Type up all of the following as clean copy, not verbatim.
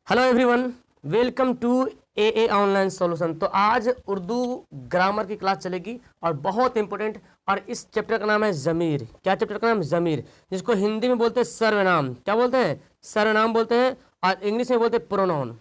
Hello everyone, welcome to a online solution. तो आज Urdu grammar की क्लास चलेगी और बहुत इंपॉर्टेंट। और इस चैप्टर का नाम है ज़मीर। क्या चैप्टर का नाम है? ज़मीर, जिसको हिंदी में बोलते हैं सर्वनाम। क्या बोलते हैं? सर्वनाम बोलते हैं। और इंग्लिश में बोलते हैं प्रोनाउन,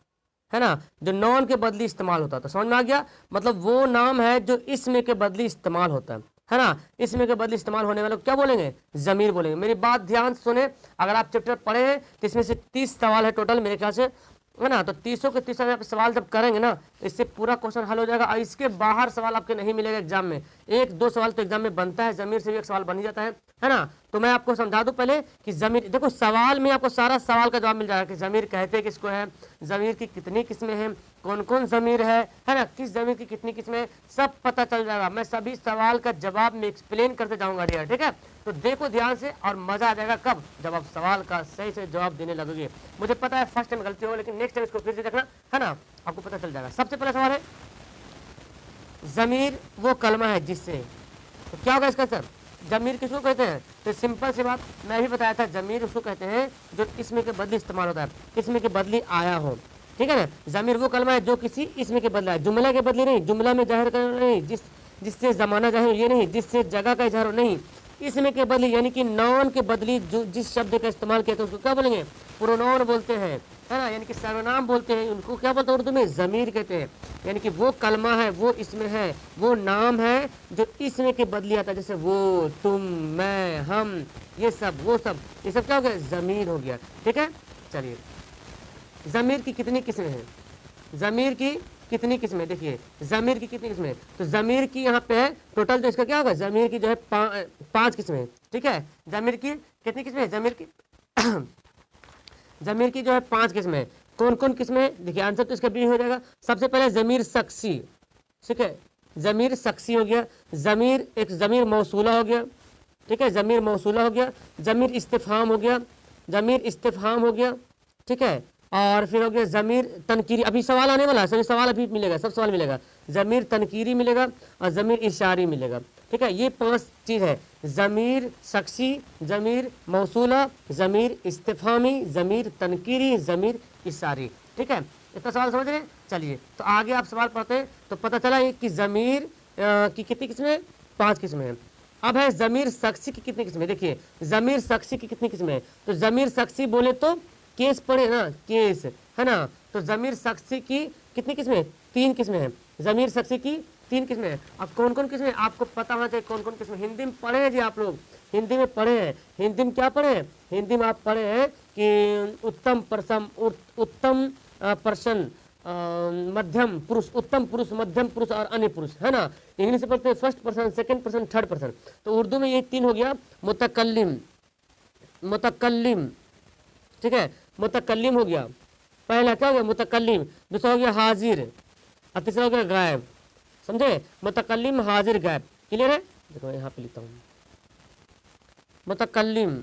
है ना, जो नॉन के बदले इस्तेमाल होता था। समझ में आ गया? मतलब वो नाम है जो इसमें के बदले इस्तेमाल होता है ना। इसमें के बदले इस्तेमाल होने वाले को क्या बोलेंगे? ज़मीर बोलेंगे। मेरी बात ध्यान से सुने। अगर आप चैप्टर पढ़े हैं तो इसमें से 30 सवाल है टोटल मेरे ख्याल से, है ना। तो 30 के 30 आप सवाल जब करेंगे ना तो इससे पूरा क्वेश्चन हल हो जाएगा। और इसके बाहर सवाल आपके नहीं मिलेगा एग्जाम में। एक दो सवाल तो एग्जाम में बनता है, ज़मीर से भी एक सवाल बन ही जाता है ना। तो मैं आपको समझा दूं पहले कि ज़मीर, देखो सवाल में आपको सारा सवाल का जवाब मिल जाएगा कि ज़मीर कहते किसको है, ज़मीर की कितनी किस्में हैं, कौन कौन ज़मीर है ना, किस ज़मीर की कितनी किस्में, सब पता चल जाएगा। मैं सभी सवाल का जवाब में एक्सप्लेन करते जाऊंगा डियर, ठीक है। तो देखो ध्यान से और मजा आ जाएगा। कब? जब आप सवाल का सही से जवाब देने लगोगे। मुझे पता है फर्स्ट टाइम गलती होगी, लेकिन नेक्स्ट टाइम इसको फिर से देखना, है ना, आपको पता चल जाएगा। सबसे पहला सवाल है, ज़मीर वो कलमा है जिससे, तो क्या होगा इसका सर? ज़मीर किसको कहते हैं? तो सिंपल सी बात मैं भी बताया था, ज़मीर उसको कहते हैं जो इसमें के बदले इस्तेमाल होता है, इसमें के बदले आया हो, ठीक है ना। ज़मीर वो कलमा है जो किसी इसमें के बदला है, जुमला के बदले नहीं, जुमला में जाहिर करना नहीं, जिससे ज़माना जाहिर ये नहीं, जिससे जगह का इजहार हो नहीं, इसमें के बदले यानी कि नॉन के बदले जो जिस शब्द का इस्तेमाल किया था उसको क्या बोलेंगे? प्रोनाउन बोलते हैं, है ना, यानी कि सर्वनाम बोलते हैं। उनको क्या बोलते हैं उर्दू में? ज़मीर कहते हैं। यानी कि वो कलमा है, वो इसमें है, वो नाम है जो इसमें के बदले आता है। जैसे वो, तुम, मैं, हम, ये सब, वो सब, ये सब क्या हो गया? ज़मीर हो गया, ठीक है। चलिए, ज़मीर की कितनी किस्में हैं? ज़मीर की कितनी किस्में? देखिए ज़मीर की कितनी किस्में, तो ज़मीर की यहाँ पे है टोटल, तो इसका क्या होगा? ज़मीर की जो है पाँच किस्में, ठीक है। ज़मीर की कितनी किस्में? ज़मीर की जो है 5 किस्में। कौन कौन किस्में? देखिए आंसर तो इसका बी हो जाएगा। सबसे पहले ज़मीर शख्सी, ठीक है, ज़मीर शख्सी हो गया। ज़मीर एक ज़मीर मौसूला हो गया, ठीक है, ज़मीर मौसूला हो गया। ज़मीर इस्तिफ़हाम हो गया, ज़मीर इस्तिफ़हाम हो गया, ठीक है। और फिर हो गया ज़मीर तनकीरी। अभी सवाल आने वाला है, सभी सवाल अभी मिलेगा, सब सवाल मिलेगा। ज़मीर तनकीरी मिलेगा और ज़मीर इशारी मिलेगा, ठीक है। ये 5 चीज़ है, ज़मीर शख्सी, ज़मीर मौसूला, ज़मीर इस्तिफ़हामी, ज़मीर तनकीरी, ज़मीर इशारी, ठीक है। इतना सवाल समझ रहे हैं? चलिए तो आगे आप सवाल पढ़ते हैं तो पता चला कि ज़मीर की कितनी किस्में? 5 किस्में हैं। अब है ज़मीर शख्सी की कितनी किस्में? देखिए ज़मीर शख्सी की कितनी किस्में हैं? तो ज़मीर शख्सी बोले तो केस पढ़े ना, केस, है ना। तो ज़मीर शख्सी की कितनी किस्में? 3 किस्में हैं। ज़मीर शख्सी की 3 किस्में हैं। अब कौन कौन किस्में आपको पता होना चाहिए, कौन कौन किस्में। हिंदी में पढ़े हैं जी आप लोग, हिंदी में पढ़े हैं। हिंदी में क्या पढ़े हैं? हिंदी में आप पढ़े हैं कि उत्तम प्रसम, उत्तम पर्सन, मध्यम पुरुष, उत्तम पुरुष, मध्यम पुरुष और अन्य पुरुष, है ना। इंग्लिश से पढ़ते हैं first person, second person, third person. तो उर्दू में ये 3 हो गया। मुतकल्लिम, मुतकल्लिम, ठीक है, मुतकल्लिम हो गया। पहला क्या हो गया? मुतकल्लिम। दूसरा हो गया हाजिर और तीसरा हो गया गायब। समझे? मुतकल्लिम, हाजिर, गायब। क्लियर है? देखो यहाँ पे लिखता हूँ, मुतकल्लिम,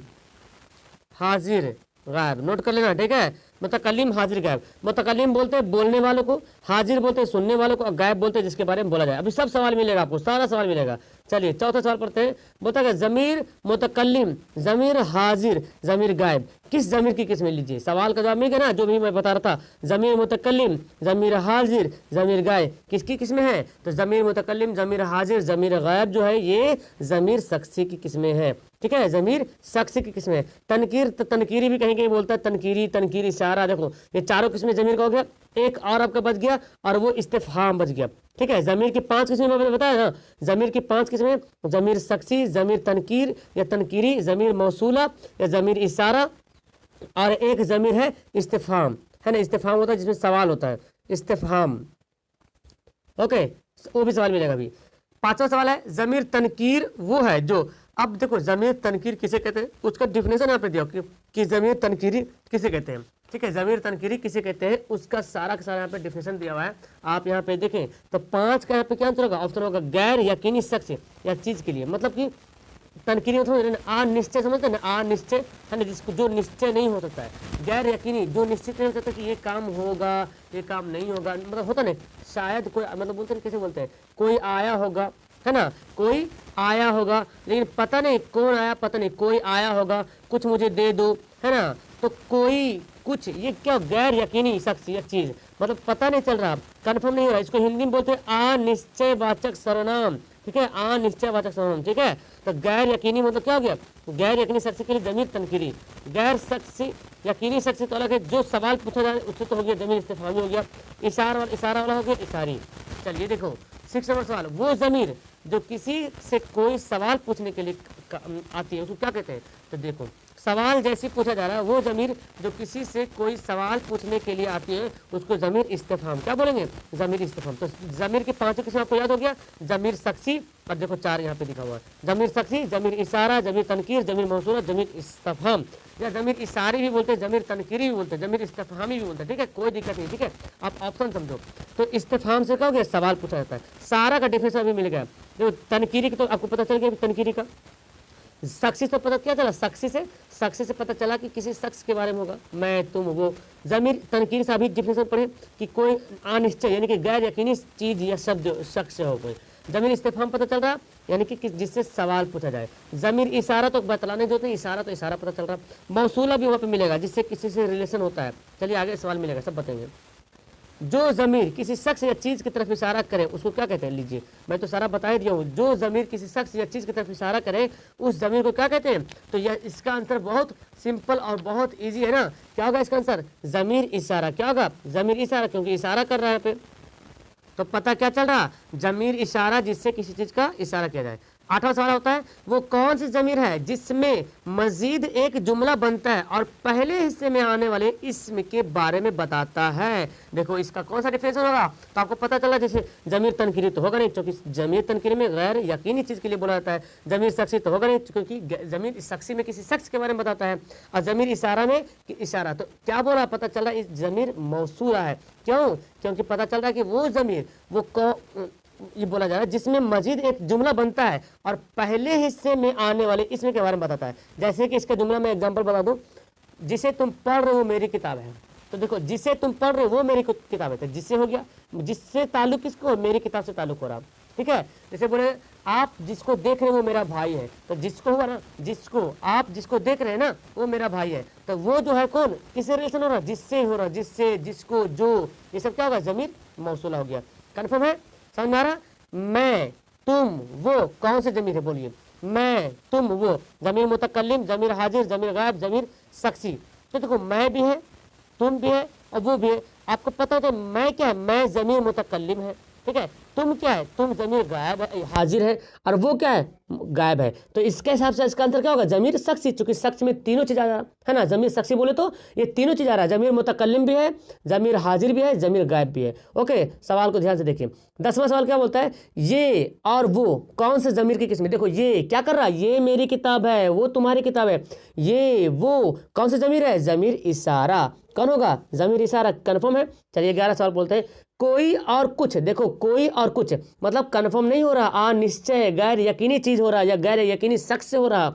हाजिर, गायब। नोट कर लेना, ठीक है। मुतकल्लिम, हाजिर, गायब। मुतकल्लिम बोलते हैं बोलने वालों को, हाजिर बोलते हैं सुनने वालों को, और गायब बोलते हैं जिसके बारे में बोला जाए। अभी सब सवाल मिलेगा आपको, सारा सवाल मिलेगा। चलिए चौथा सवाल पढ़ते हैं। बोलता है ज़मीर मुतकल्लिम, ज़मीर हाजिर, ज़मीर गायब, किस ज़मीर की किस्में? लीजिए सवाल का जवाब मिल गया ना, जो भी मैं बता रहा था। ज़मीर मुतकल्लिम, ज़मीर हाजिर, ज़मीर गायब, किसकी किस्में हैं? तो ज़मीर मुतकल्लिम, ज़मीर हाजिर, ज़मीर गायब जो है ये ज़मीर शख्सी की किस्में हैं, ठीक है। ज़मीर शख्सी की किस्में। तनकीर, तनकीरी भी कहीं कहीं बोलता है, तनकीरी, तनकीरी इशारा। देखो ये चारों किस्में ज़मीर का हो गया। एक और आपका बच गया और वो इस्तिफ़हाम बच गया, ठीक है। ज़मीर की 5 किस्में मैंने बताया ना, ज़मीर की 5 किस्में, ज़मीर शख्सी, ज़मीर तनकीर या तनकीरी, ज़मीर मौसूला या ज़मीर इशारा, और एक ज़मीर है इस्तिफ़हाम, है ना। इस्तिफ़हाम होता है जिसमें सवाल होता है, इस्तिफ़हाम, ओके, वो भी सवाल मिलेगा अभी। 5वां सवाल है ज़मीर तनकीर वो है जो, अब देखो ज़मीर तनकीर किसे कहते हैं उसका डिफिनेशन यहाँ पे दिया कि ज़मीर तनकीरी किसे कहते हैं, ठीक है। ज़मीर तनकीरी किसे कहते हैं उसका सारा का सारा यहाँ पे डिफिनेशन दिया हुआ है। आप यहाँ पे देखें तो 5 का यहाँ पे क्या आंसर होगा? ऑप्शन होगा गैर यकीनी शख्स या चीज़ के लिए। मतलब कि तनकीरी मतलब अनिश्चय, समझते हैं ना, अनिश्चय, है ना, जिसको जो निश्चय नहीं हो सकता है। गैर यकीनी जो निश्चित नहीं हो सकता कि ये काम होगा, ये काम नहीं होगा, मतलब होता नहीं, शायद कोई, मतलब बोलते हैं, कैसे बोलते हैं, कोई आया होगा, है ना, कोई आया होगा लेकिन पता नहीं कौन आया, पता नहीं, कोई आया होगा, कुछ मुझे दे दो, है ना। तो कोई, कुछ, ये क्या गैर यकीनी शख्स या चीज, मतलब पता नहीं चल रहा, कंफर्म नहीं हो रहा, इसको हिंदी में बोलते हैं अनिश्चयवाचक सर्वनाम। ठीक है, अनिश्चयवाचक सर्वनाम। ठीक है, तो गैर यकीनी मतलब क्या हो गया, गैर यकीनी शख्स के लिए जमीर तनकीरी, गैर शख्स यकीनी शख्स तो अलग है, जो सवाल पूछा जाए उससे तो हो गया जमीर इस्तिफहामी हो गया, इशारा वाला हो गया इशारी। चलिए देखो 6 नंबर सवाल, वो जमीर जो किसी से कोई सवाल पूछने के लिए आती है उसको क्या कहते हैं। तो देखो सवाल जैसे पूछा जा रहा है, वो जमीर जो किसी से कोई सवाल पूछने के लिए आती है उसको जमीर इस्तिफहाम क्या बोलेंगे, जमीर इस्तिफहाम। तो जमीर के 5 किस्म आपको याद हो गया, जमीर शख्सी, और देखो 4 यहाँ पे लिखा हुआ है, जमीर शख्सी, जमीर इशारा, जमीर तनकीर, जमीर मौसूला, जमीर इस्तिफहाम, या जमीर इशारी भी बोलते हैं, जमीर तनकीरी भी बोलते हैं, जमीर इस्तिफहामी भी बोलते हैं। ठीक है, कोई दिक्कत नहीं। ठीक है, आप ऑप्शन समझो। तो इस्तिफहाम से क्या हो गया, सवाल पूछा जाता है। सारा का डिफिनेशन अभी मिल गया। जो तनकीरी की तो आपको पता चल गया तनकीरी का, शख्सी से पता क्या चला, शख्सी से पता चला कि किसी शख्स के बारे में होगा, मैं तुम वो। जमीर तनकीर से अभी डिफिनेशन पढ़े कि कोई अनिश्चय यानी कि गैर यकीनी चीज या शब्द शख्स हो कोई। जमीर इस्तिफहाम पता चल रहा यानी कि जिससे सवाल पूछा जाए। जमीर इशारा तो बतलाने जो होते इशारा, तो इशारा पता चल रहा। मौसूला भी वहाँ पे मिलेगा जिससे किसी से रिलेशन होता है। चलिए आगे सवाल मिलेगा, सब बताएंगे। जो जमीर किसी शख्स या चीज की तरफ इशारा करे उसको क्या कहते हैं, लीजिए मैं तो सारा बता ही दिया हूँ। जो जमीर किसी शख्स या चीज की तरफ इशारा करे उस जमीर को क्या कहते हैं। तो यह इसका आंसर बहुत सिंपल और बहुत इजी है ना। क्या होगा इसका आंसर, जमीर इशारा। क्या होगा, जमीर इशारा, क्योंकि इशारा कर रहा है पे। तो पता क्या चल रहा, जमीर इशारा जिससे किसी चीज का इशारा किया जाए। 8वां सवाल होता है, वो कौन सी जमीर है जिसमें मजीद एक जुमला बनता है और पहले हिस्से में आने वाले इसम के बारे में बताता है। देखो इसका कौन सा डिफरेंस होगा, तो आपको पता चला जैसे जमीर तनकीरी तो होगा नहीं, क्योंकि जमीर तनकीरी में गैर यकीनी चीज के लिए बोला जाता है। जमीर शख्सी तो होगा नहीं, क्योंकि जमीर शख्सी में किसी शख्स के बारे में बताता है। और जमीर इशारा में इशारा, तो क्या बोला, पता चला इस जमीर मौसूला है। क्यों, क्योंकि पता चल रहा है कि वो जमीर वो ये बोला जा रहा है जिसमें मजीद एक जुमला बनता है और पहले हिस्से में आने वाले इसमें के बारे में बताता है। जैसे कि इसका जुमला मैं एग्जांपल बता दूं, जिसे तुम पढ़ रहे हो मेरी किताब है। तो देखो जिसे तुम पढ़ रहे हो वो मेरी किताब है, तो जिससे हो गया, जिससे ताल्लुक किसको, मेरी किताब से ताल्लुक हो रहा। ठीक है, जैसे बोले आप जिसको देख रहे हो वो मेरा भाई है, तो जिसको हुआ ना, जिसको आप जिसको देख रहे हैं ना वो मेरा भाई है। तो वो जो है कौन, किससे रिलेशन हो रहा, जिससे हो रहा, जिससे, जिसको, जो, ये सब क्या होगा, जमीर मौसूला हो गया। कन्फर्म है, समझ में आ रहा। मैं तुम वो कौन से जमीर है, बोलिए, मैं तुम वो, जमीर मुतकल्लिम, जमीर हाजिर, जमीर गायब, जमीर शख्सी। तो देखो मैं भी है, तुम भी है और वो भी है। आपको पता होता है मैं क्या है, मैं जमीर मुतकल्लिम है। ठीक है, तुम क्या है, तुम जमीर गायब है, हाजिर है, और वो क्या है, गायब है। तो इसके हिसाब से इसका आंसर क्या होगा, जमीर शख्सी, चूंकि शख्स में तीनों चीज आ रहा है ना, जमीर शख्सी बोले तो ये तीनों चीज आ रहा है, जमीर मुतकल्लिम भी है, जमीर हाजिर भी है, जमीर गायब भी है। ओके, सवाल को ध्यान से देखिए। 10वां सवाल क्या बोलता है, ये और वो कौन से जमीर की किस्म। देखो ये क्या कर रहा है, ये मेरी किताब है, वो तुम्हारी किताब है। ये वो कौन सा जमीर है, जमीर इशारा। कौन होगा, जमीर इशारा। कन्फर्म है। चलिए 11 सवाल बोलते हैं, कोई और कुछ। देखो कोई और कुछ मतलब कंफर्म नहीं हो रहा, अनिश्चय गैर यकीनी चीज हो रहा या गैर यकीनी शख्स से हो रहा।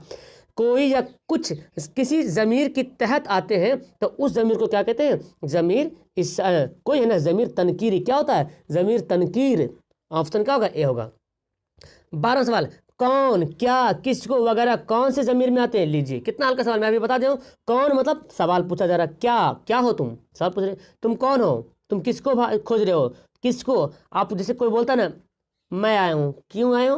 कोई या कुछ किसी जमीर के तहत आते हैं तो उस जमीर को क्या कहते हैं, जमीर कोई है ना, जमीर तनकीरी। क्या होता है, जमीर तनकीर। ऑप्शन क्या होगा, ए होगा। 12वां सवाल, कौन, क्या, किसको वगैरह कौन से जमीर में आते हैं। लीजिए कितना हल्का सवाल, मैं अभी बता दूं। कौन मतलब सवाल पूछा जा रहा, क्या, क्या हो तुम, सवाल पूछ रहे, तुम कौन हो, तुम किसको खोज रहे हो, किसको। आप जैसे कोई बोलता है ना, मैं आया हूँ, क्यों आए हो,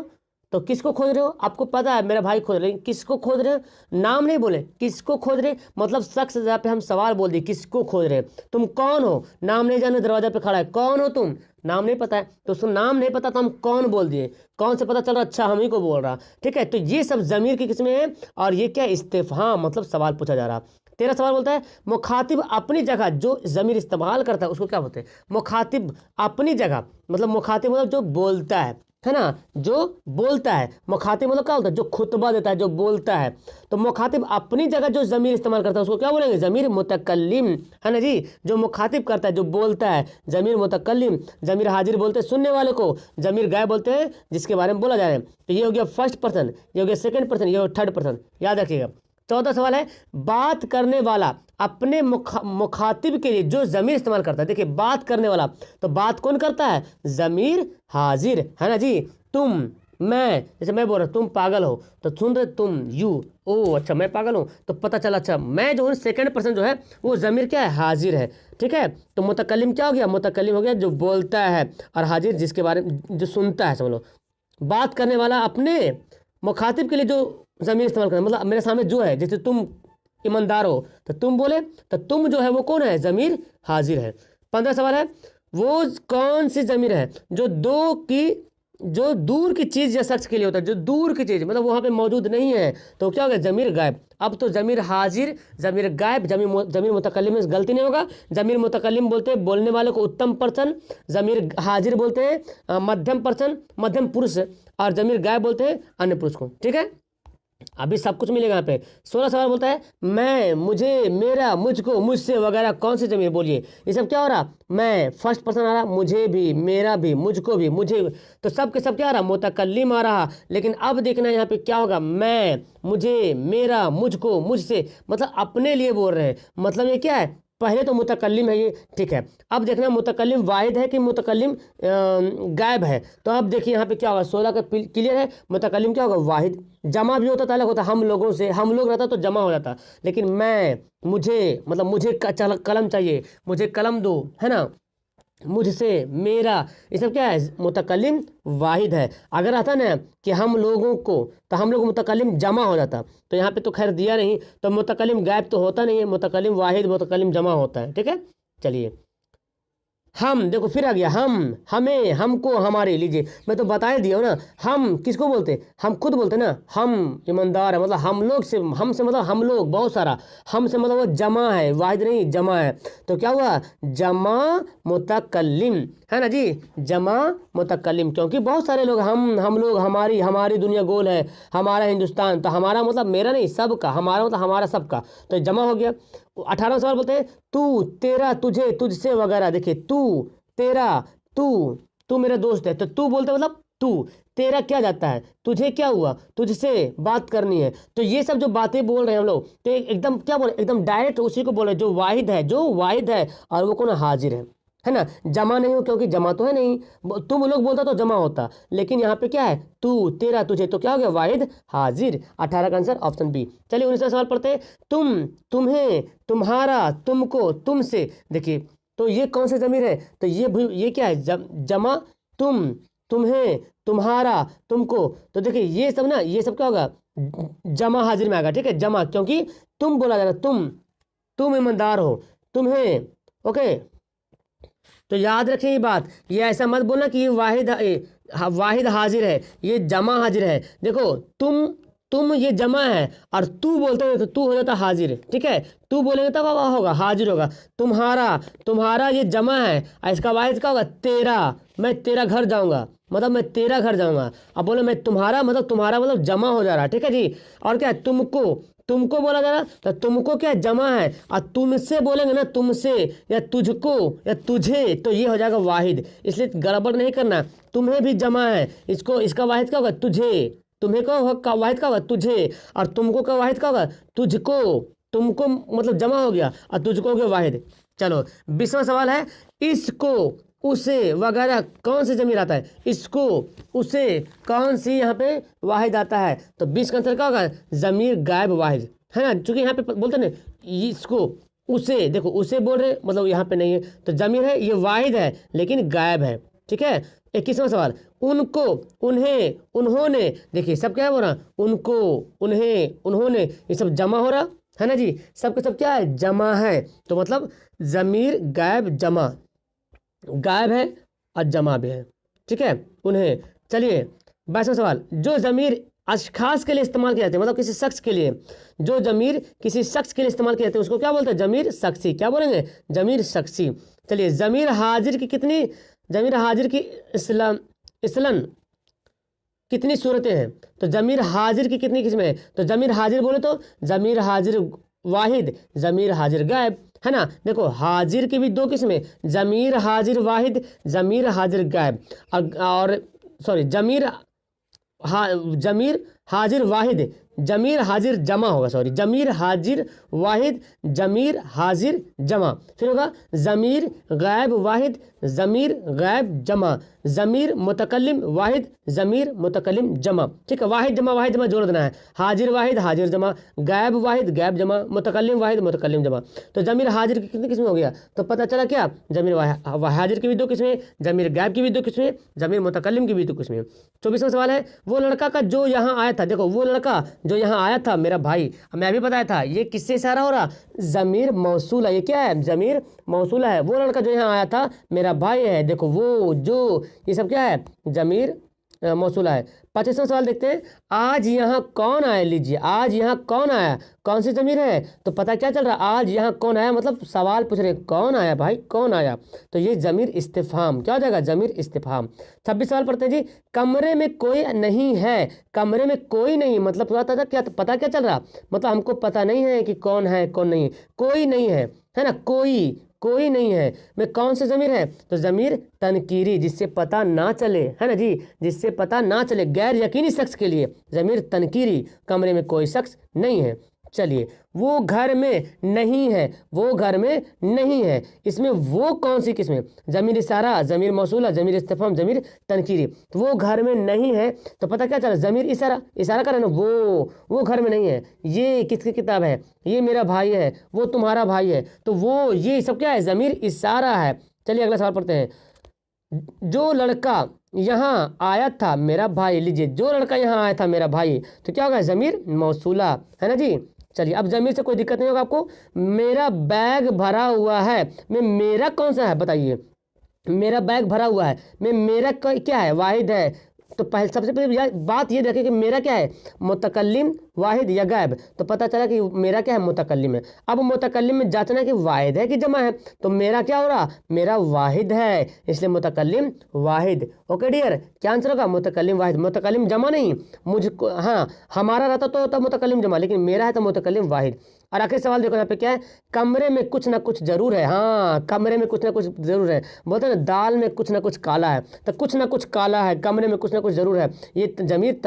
तो किसको खोज रहे हो, आपको पता है मेरा भाई खोज रहे, किसको खोज रहे हो, नाम नहीं बोले, किसको खोज रहे, मतलब शख्स जहाँ पे हम सवाल बोल दिए, किसको खोज रहे। तुम कौन हो, नाम नहीं जाने, दरवाजा पे खड़ा है, कौन हो तुम, नाम नहीं पता है, तो उसको नाम नहीं पता तो हम कौन बोल दिए, कौन से पता चल रहा, अच्छा हम ही को बोल रहा। ठीक है, तो ये सब जमीर की किस्में हैं और ये क्या, इस्तिफहाम मतलब सवाल पूछा जा रहा। 13 सवाल बोलता है, मुखातिब अपनी जगह जो जमीर इस्तेमाल करता है उसको क्या बोलते हैं, मुखातिब अपनी जगह, मतलब मुखातिब मतलब जो बोलता है ना, जो बोलता है। मुखातिब मतलब क्या होता है, जो खुतबा देता है, जो बोलता है। तो मुखातिब अपनी जगह जो जमीर इस्तेमाल करता है उसको क्या बोलेंगे, जमीर मुतकल्लिम, है ना जी। जो मुखातिब करता है, जो बोलता है, जमीर मुतकल्लिम। जमीर हाजिर बोलते हैं सुनने वाले को, जमीर गायब बोलते हैं जिसके बारे में बोला जा रहा है। तो ये हो गया फर्स्ट पर्सन, ये हो गया सेकंड पर्सन, ये हो थर्ड पर्सन, याद रखिएगा। 14 सवाल है, बात करने वाला अपने मुखातिब के लिए जो जमीर इस्तेमाल करता है। देखिए बात करने वाला, तो बात कौन करता है, जमीर हाजिर, है ना जी। तुम, मैं, जैसे मैं बोल रहा हूँ तुम पागल हो, तो सुन रहे तुम, यू, ओ अच्छा मैं पागल हूँ, तो पता चला अच्छा मैं जो हूँ सेकंड पर्सन जो है वो ज़मीर क्या है, हाजिर है। ठीक है, तो मुतकल्लिम क्या हो गया, मुतकल्लिम हो गया जो बोलता है, और हाजिर जिसके बारे में जो सुनता है, समझ लो बात करने वाला अपने मुखातिब के लिए जो ज़मीर इस्तेमाल करता है, मतलब मेरे सामने जो है, जैसे तुम ईमानदार हो तो तुम बोले, तो तुम जो है वो कौन है, ज़मीर हाजिर है। 15 सवाल है, वो कौन सी ज़मीर है जो दूर की चीज़ या शख्स के लिए होता है, जो दूर की चीज़ मतलब वहाँ पे मौजूद नहीं है, तो क्या होगा, ज़मीर गायब। अब तो ज़मीर हाजिर, ज़मीर गायब, ज़मीर मुतकल्लिम में गलती नहीं होगा। ज़मीर मुतकल्लिम बोलते हैं बोलने वाले को उत्तम पर्सन, ज़मीर हाजिर बोलते हैं मध्यम पर्सन, मध्यम पुरुष, और ज़मीर गायब बोलते हैं अन्य पुरुष को। ठीक है, अभी सब कुछ मिलेगा यहाँ पे। 16 सवाल बोलता है, मैं, मुझे, मेरा, मुझको, मुझसे वगैरह कौन सी ज़मीर, बोलिए ये सब क्या हो रहा, मैं फर्स्ट पर्सन आ रहा, मुझे भी, मेरा भी, मुझको भी, मुझे, तो सब के सब क्या आ रहा, मुतकल्लिम आ रहा। लेकिन अब देखना यहाँ पे क्या होगा, मैं, मुझे, मेरा, मुझको, मुझसे, मतलब अपने लिए बोल रहे हैं, मतलब ये क्या है, पहले तो मुतकल्लिम है ये। ठीक है, अब देखना मुतकल्लिम वाहिद है कि मुतकल्लिम गायब है। तो अब देखिए यहाँ पे क्या होगा, 16 का क्लियर है, मुतकल्लिम क्या होगा, वाहिद। जमा भी होता था, अलग होता, हम लोगों से, हम लोग रहता तो जमा हो जाता, लेकिन मैं, मुझे, मतलब मुझे कलम चाहिए, मुझे कलम दो, है ना, मुझसे, मेरा, ये सब क्या है, मुतकल्लिम वाहिद है। अगर आता ना कि हम लोगों को, तो हम लोग मुतकल्लिम जमा हो जाता, तो यहाँ पे तो खैर दिया नहीं, तो मुतकल्लिम गायब तो होता नहीं है, मुतकल्लिम वाहिद, मुतकल्लिम जमा होता है। ठीक है, चलिए हम, देखो फिर आ गया हम, हमें, हमको, हमारे, लीजिए मैं तो बता ही दिया हूँ ना, हम किसको बोलते, हम खुद बोलते ना, हम ईमानदार है, मतलब हम लोग से, हम से मतलब हम लोग बहुत सारा, हम से मतलब वो जमा है, वाहिद नहीं जमा है। तो क्या हुआ, जमा मुतकल्लिम, है ना जी, जमा मुतकल्लिम, क्योंकि बहुत सारे लोग, हम लोग, हमारी, हमारी दुनिया गोल है, हमारा हिंदुस्तान, तो हमारा मतलब मेरा नहीं सबका, हमारा मतलब हमारा सबका, तो जमा हो गया। 18 सवाल बोलते हैं, तू, तेरा, तुझे, तुझसे वगैरह। देखिए तू, तेरा, तू मेरा दोस्त है, तो तू बोलते मतलब तू, तेरा क्या जाता है, तुझे क्या हुआ, तुझसे बात करनी है। तो ये सब जो बातें बोल रहे हैं हम लोग, तो एकदम क्या बोल रहे हैं, एकदम डायरेक्ट उसी को बोल रहे हैं जो वाहिद है, जो वाहिद है, और वो कौन, हाजिर है ना, जमा नहीं हो, क्योंकि जमा तो है नहीं, तुम लोग बोलता तो जमा होता, लेकिन यहाँ पे क्या है, तू, तेरा, तुझे, तो क्या हो गया, वाहिद हाजिर। 18 का आंसर ऑप्शन बी। चलिए 19वां सवाल पढ़ते हैं, तुम, तुम्हें, तुम्हारा, तुमको, तुमसे। देखिए तो ये कौन से ज़मीर है, तो ये क्या है, जमा, तुम, तुम्हें, तुम्हारा, तुमको, तो देखिए ये सब ना, ये सब क्या होगा, जमा हाजिर में आएगा। ठीक है, जमा, क्योंकि तुम बोला जा रहा, तुम ईमानदार हो, तुम्हें, ओके। तो याद रखें ये बात, ये ऐसा मत बोलना कि ये वाहिद हाजिर है, ये जमा हाजिर है। देखो तुम ये जमा है, और तू बोलते हैं तो तू हो जाता हाजिर। ठीक है, तू बोलेंगे तब होगा, हाजिर होगा। तुम्हारा ये जमा है, और इसका वाहिद क्या होगा, तेरा, मैं तेरा घर जाऊंगा, मतलब मैं तेरा घर जाऊंगा। अब बोले मैं तुम्हारा मतलब जमा हो जा रहा है। ठीक है जी, और क्या है, तुमको बोला जा रहा, तो तुमको क्या जमा है, और तुमसे बोलेंगे ना, तुमसे या तुझको या तुझे, तो ये हो जाएगा वाहिद। इसलिए गड़बड़ नहीं करना, तुम्हें भी जमा है, इसका वाहिद क्या होगा, तुझे, तुम्हें का वाहिद क्या होगा, तुझे, और तुमको का वाहिद क्या होगा, तुझको, तुमको मतलब जमा हो गया, और तुझको हो गया वाहिद। चलो 20वां सवाल है, इसको, उसे वगैरह कौन सी ज़मीर आता है, इसको, उसे, कौन सी यहाँ पे वाहिद आता है, तो 20 का आंसर क्या होगा, ज़मीर गायब वाहिद, है ना, चूंकि यहाँ पे बोलते हैं ना इसको, उसे, देखो उसे बोल रहे मतलब यहाँ पे नहीं है, तो ज़मीर है, ये वाहिद है लेकिन गायब है। ठीक है, 21वां सवाल, उनको, उन्हें, उन्होंने। देखिए सब क्या है बोल रहा, उनको, उन्हें, उन्होंने, ये सब जमा हो रहा है ना जी, सब क्या है, जमा है। तो मतलब ज़मीर गायब जमा, गायब है और जमा भी है। ठीक है, उन्हें। चलिए 22वां सवाल, जो ज़मीर अशखास के लिए इस्तेमाल किया जाता है, मतलब किसी शख्स के लिए, जो ज़मीर किसी शख्स के लिए इस्तेमाल किया जाता है उसको क्या बोलते हैं, ज़मीर शख्सी। क्या बोलेंगे, ज़मीर शख्सी। चलिए ज़मीर हाजिर की इसलन कितनी सूरतें हैं, तो ज़मीर हाजिर की कितनी किस्में हैं, तो ज़मीर हाजिर बोले तो ज़मीर हाजिर वाहिद, ज़मीर हाजिर गायब, है ना। देखो हाजिर की भी दो किस्में, ज़मीर हाजिर वाहिद, ज़मीर हाजिर गायब, और सॉरी ज़मीर हाजिर वाहिद, जमीर हाजिर जमा होगा, सॉरी, जमीर हाजिर वाहिद, जमीर हाजिर जमा। फिर होगा जमीर गैब वाहिद, जमीर गैब जमा, जमीर मुतकल्लिम वाहिद, जमीर मुतकल्लिम जमा। ठीक है, वाहिद जमा जोड़ देना है। हाजिर वाहिद हाजिर जमा, गैब वाहिद गैब जमा, मुतकल्लिम वाहिद मुतकल्लिम जमा। तो जमीर हाजिर की कितनी किस्में हो गया, तो पता चला क्या, जमीर हाजिर की भी 2 किस्में, जमीर गैब की भी 2 किस्में, जमीर मुतकल्लिम की भी 2 किस्में। 24वां सवाल है, वो लड़का का जो यहाँ आया था, देखो वो लड़का जो यहाँ आया था मेरा भाई, मैं अभी बताया था ये किससे इशारा हो रहा, जमीर मौसूला, ये क्या है, जमीर मौसूला है। वो लड़का जो यहाँ आया था मेरा भाई है, देखो वो जो, ये सब क्या है, जमीर मौसूला है। 25वां सवाल देखते हैं, आज यहाँ कौन आया, लीजिए आज यहाँ कौन आया, कौन सी जमीर है, तो पता क्या चल रहा, आज यहाँ कौन आया, मतलब सवाल पूछ रहे कौन आया भाई, कौन आया, तो ये जमीर इस्तिफहाम, क्या हो जाएगा, जमीर इस्तिफहाम। 26 सवाल पढ़ते हैं जी, कमरे में कोई नहीं है, कमरे में कोई नहीं, मतलब पता क्या चल रहा, मतलब हमको पता नहीं है कि कौन है कौन नहीं, कोई नहीं है ना, कोई नहीं है। में कौन सी ज़मीर है, तो ज़मीर तनकीरी, जिससे पता ना चले, है ना जी, जिससे पता ना चले, गैर यकीनी शख्स के लिए ज़मीर तनकीरी, कमरे में कोई शख्स नहीं है। चलिए, वो घर में नहीं है, वो घर में नहीं है, इसमें वो कौन सी किस्में, ज़मीर इशारा, ज़मीर मौसूला, ज़मीर इस्तिफ़हाम, ज़मीर तनकीरी। तो वो घर में नहीं है, तो पता क्या चला, ज़मीर इशारा कर रहे ना, वो घर में नहीं है, ये किसकी किताब है, ये मेरा भाई है, वो तुम्हारा भाई है, तो वो ये सब क्या है, ज़मीर इशारा है। चलिए अगला सवाल पढ़ते हैं, जो लड़का यहाँ आया था मेरा भाई, लीजिए जो लड़का यहाँ आया था मेरा भाई, तो क्या होगा, ज़मीर मौसूला, है ना जी। चलिए, अब ज़मीर से कोई दिक्कत नहीं होगा आपको। मेरा बैग भरा हुआ है, में मेरा कौन सा है बताइए, मेरा बैग भरा हुआ है, में मेरा क्या है, वाहिद है। तो पहले सबसे पहले बात ये देखें कि मेरा क्या है, मुतकल्लिम वाहिद या गैब, तो पता चला कि मेरा क्या है, मुतकल्लिम है। अब मुतकल्लिम में जांचना कि वाहिद है कि जमा है, तो मेरा क्या हो रहा, मेरा वाहिद है, इसलिए मुतकल्लिम वाहिद। ओके डियर, क्या आंसर होगा, मुतकल्लिम वाहिद, मुतकल्लिम जमा नहीं, मुझको, हाँ हमारा रहता तो होता मुतकल्लिम जमा, लेकिन मेरा है तो मुतकल्लिम वाहिद। और आखिरी सवाल देखो यहाँ पे क्या है, कमरे में कुछ ना कुछ जरूर है, हाँ कमरे में कुछ ना कुछ जरूर है, बोलते हैं ना दाल में कुछ ना कुछ काला है, तो कुछ ना कुछ काला है, कमरे में कुछ ना कुछ जरूर है, ये ज़मीर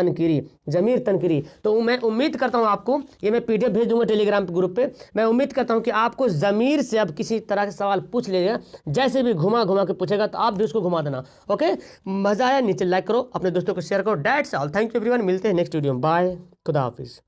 तनकीरी। तो मैं उम्मीद करता हूँ आपको, ये मैं PDF भेज दूंगा टेलीग्राम ग्रुप पे, मैं उम्मीद करता हूँ कि आपको ज़मीर से अब किसी तरह के सवाल पूछ लेगा, जैसे भी घुमा के पूछेगा तो आप भी उसको घुमा देना। ओके, मज़ा आया, नीचे लाइक करो, अपने दोस्तों को शेयर करो, that's all, thank you everyone, मिलते हैं नेक्स्ट वीडियो में, बाय, खुदा हाफिज़।